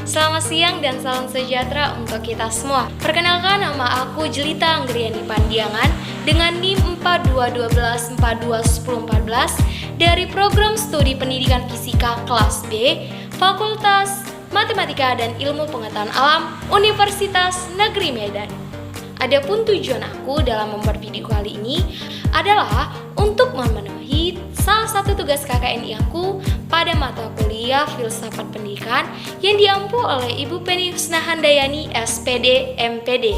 Selamat siang dan salam sejahtera untuk kita semua. Perkenalkan, nama aku Jelita Anggriani Pandiangan dengan NIM 4212421014 dari Program Studi Pendidikan Fisika kelas B, Fakultas Matematika dan Ilmu Pengetahuan Alam, Universitas Negeri Medan. Adapun tujuan aku dalam membuat video kali ini adalah untuk memenuhi salah satu tugas KKNI aku pada mata kuliah Filsafat Pendidikan yang diampu oleh Ibu Penny Husnahandayani, SPD, MPD.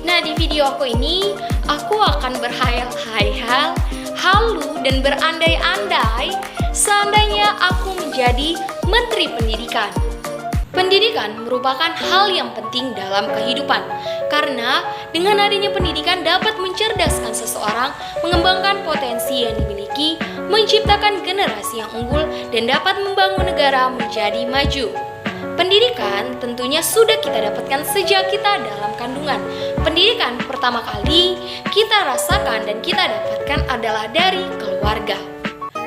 Nah, di video aku ini, aku akan berhayal-hayal, halu, dan berandai-andai seandainya aku menjadi Menteri Pendidikan. Pendidikan merupakan hal yang penting dalam kehidupan, karena dengan adanya pendidikan dapat mencerdaskan seseorang, mengembangkan potensi yang dimiliki, menciptakan generasi yang unggul, dan dapat membangun negara menjadi maju. Pendidikan tentunya sudah kita dapatkan sejak kita dalam kandungan. Pendidikan pertama kali kita rasakan dan kita dapatkan adalah dari keluarga.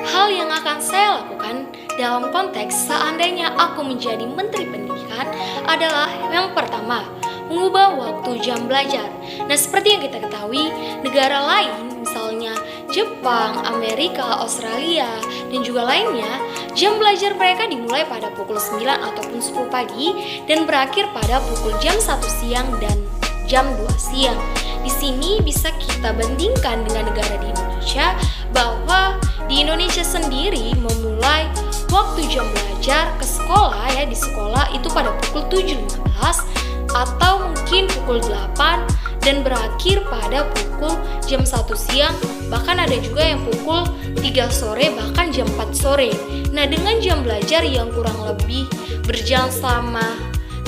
Hal yang akan saya lakukan dalam konteks seandainya aku menjadi Menteri Pendidikan adalah yang pertama, mengubah waktu jam belajar. Nah, seperti yang kita ketahui, negara lain misalnya Jepang, Amerika, Australia, dan juga lainnya, jam belajar mereka dimulai pada pukul 9 ataupun 10 pagi dan berakhir pada pukul jam 1 siang dan jam 2 siang. Di sini bisa kita bandingkan dengan negara di Indonesia, bahwa di Indonesia sendiri memulai waktu jam belajar ke sekolah di sekolah itu pada pukul 7.15 atau mungkin pukul 8 dan berakhir pada pukul jam 1 siang, bahkan ada juga yang pukul 3 sore bahkan jam 4 sore. Nah, dengan jam belajar yang kurang lebih berjalan selama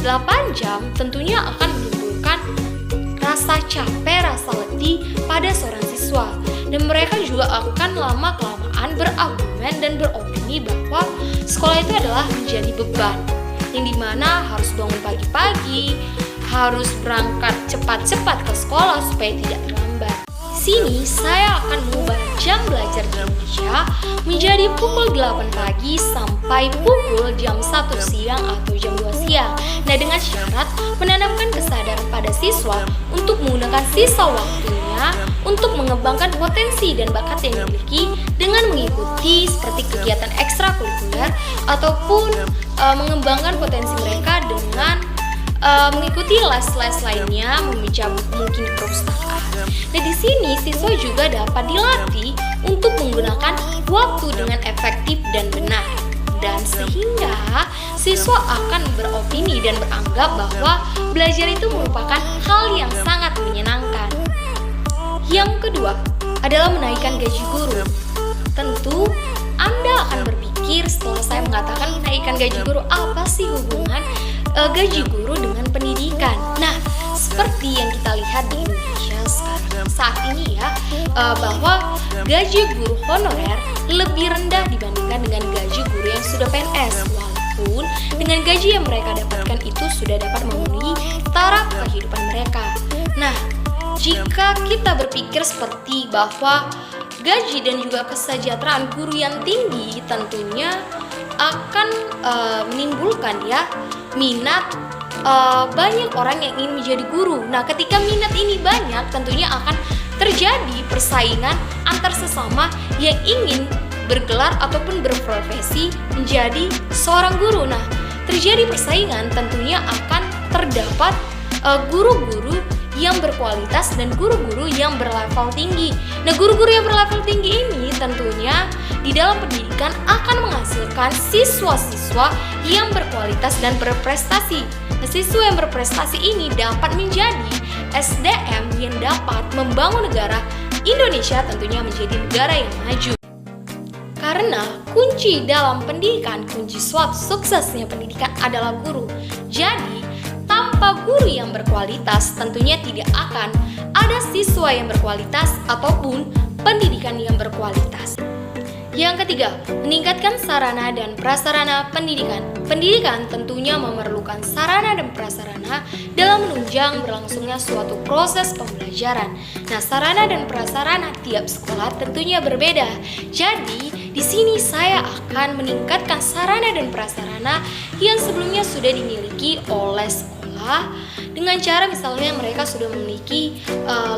8 jam tentunya akan menimbulkan rasa capek, rasa letih pada seorang siswa, dan mereka juga akan lama-kelamaan berargumen dan beropini bahwa sekolah itu adalah menjadi beban, yang dimana harus bangun pagi-pagi, harus berangkat cepat-cepat ke sekolah supaya tidak terlambat. Di sini saya akan mengubah jam belajar di Indonesia menjadi pukul 8 pagi sampai pukul jam 1 siang atau jam 2 siang. Nah, dengan syarat menanamkan kesadaran pada siswa untuk menggunakan sisa waktunya untuk mengembangkan potensi dan bakat yang dimiliki dengan mengikuti seperti kegiatan ekstrakurikuler ataupun mengembangkan potensi mereka dengan mengikuti les-les lainnya, membaca buku mungkin di perpustakaan. Nah, di sini siswa juga dapat dilatih untuk menggunakan waktu dengan efektif dan benar, dan sehingga siswa akan beropini dan beranggap bahwa belajar itu merupakan hal yang sangat menyenangkan. Yang kedua adalah menaikkan gaji guru. Tentu Anda akan berpikir setelah saya mengatakan menaikkan gaji guru, apa sih hubungan gaji guru dengan pendidikan? Nah, seperti yang kita lihat di Indonesia sekarang saat ini bahwa gaji guru honorer lebih rendah dibandingkan dengan gaji guru yang sudah PNS, walaupun dengan gaji yang mereka dapatkan itu sudah dapat memenuhi taraf kehidupan mereka. Nah, jika kita berpikir seperti bahwa gaji dan juga kesejahteraan guru yang tinggi tentunya akan menimbulkan minat banyak orang yang ingin menjadi guru. Nah, ketika minat ini banyak, tentunya akan terjadi persaingan antar sesama yang ingin bergelar ataupun berprofesi menjadi seorang guru. Nah, terjadi persaingan, tentunya akan terdapat guru-guru yang berkualitas dan guru-guru yang berlevel tinggi. Nah, guru-guru yang berlevel tinggi ini tentunya di dalam pendidikan akan menghasilkan siswa-siswa yang berkualitas dan berprestasi. Nah, siswa yang berprestasi ini dapat menjadi SDM yang dapat membangun negara Indonesia tentunya menjadi negara yang maju. Karena kunci dalam pendidikan, kunci suatu suksesnya pendidikan adalah guru. Jadi, tanpa guru yang berkualitas tentunya tidak akan ada siswa yang berkualitas ataupun pendidikan yang berkualitas. Yang ketiga, meningkatkan sarana dan prasarana pendidikan. Pendidikan tentunya memerlukan sarana dan prasarana dalam menunjang berlangsungnya suatu proses pembelajaran. Nah, sarana dan prasarana tiap sekolah tentunya berbeda. Jadi, di sini saya akan meningkatkan sarana dan prasarana yang sebelumnya sudah dimiliki oleh sekolah dengan cara misalnya mereka sudah memiliki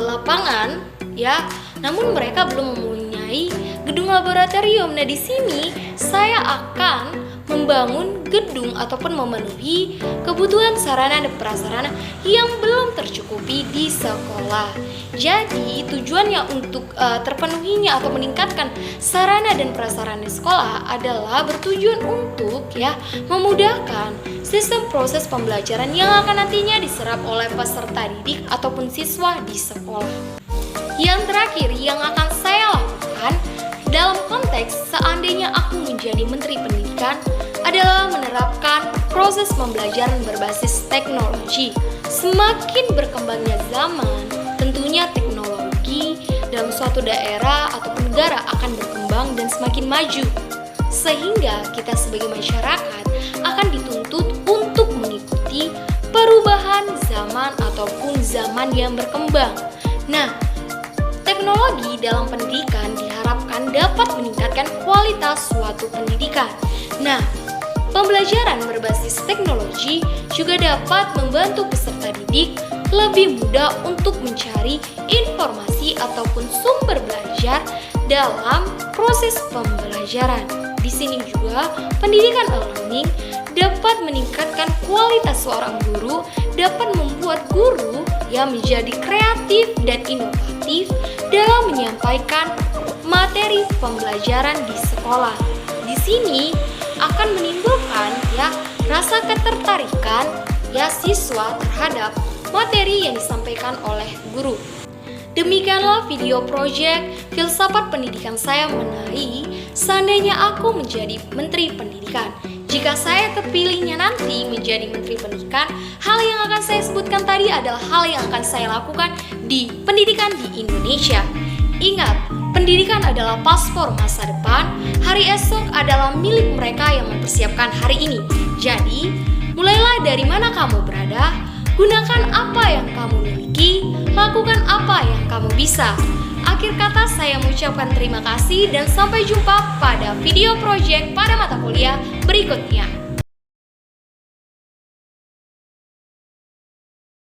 lapangan, ya, namun mereka belum mempunyai gedung laboratorium. Nah, di sini saya akan membangun gedung ataupun memenuhi kebutuhan sarana dan prasarana yang belum tercukupi di sekolah. Jadi, tujuannya untuk terpenuhinya atau meningkatkan sarana dan prasarana di sekolah adalah bertujuan untuk memudahkan sistem proses pembelajaran yang akan nantinya diserap oleh peserta didik ataupun siswa di sekolah. Yang terakhir yang akan saya lakukan dalam konteks seandainya aku menjadi Menteri Pendidikan adalah menerapkan proses pembelajaran berbasis teknologi. Semakin berkembangnya zaman, tentunya teknologi dalam suatu daerah ataupun negara akan berkembang dan semakin maju. Sehingga kita sebagai masyarakat akan dituntut untuk mengikuti perubahan zaman ataupun zaman yang berkembang. Nah, teknologi dalam pendidikan diharapkan dapat meningkatkan kualitas suatu pendidikan. Nah, pembelajaran berbasis teknologi juga dapat membantu peserta didik lebih mudah untuk mencari informasi ataupun sumber belajar dalam proses pembelajaran. Di sini juga pendidikan e-learning dapat meningkatkan kualitas seorang guru, dapat membuat guru yang menjadi kreatif dan inovatif dalam menyampaikan materi pembelajaran di sekolah. Di sini akan menimbulkan rasa ketertarikan siswa terhadap materi yang disampaikan oleh guru. Demikianlah video project Filsafat Pendidikan saya mengenai seandainya aku menjadi Menteri Pendidikan. Jika saya terpilihnya nanti menjadi Menteri Pendidikan, hal yang akan saya sebutkan tadi adalah hal yang akan saya lakukan di pendidikan di Indonesia. Ingat, pendidikan adalah paspor masa depan, hari esok adalah milik mereka yang mempersiapkan hari ini. Jadi, mulailah dari mana kamu berada, gunakan apa yang kamu miliki, lakukan apa yang kamu bisa. Akhir kata saya mengucapkan terima kasih dan sampai jumpa pada video project pada mata kuliah berikutnya.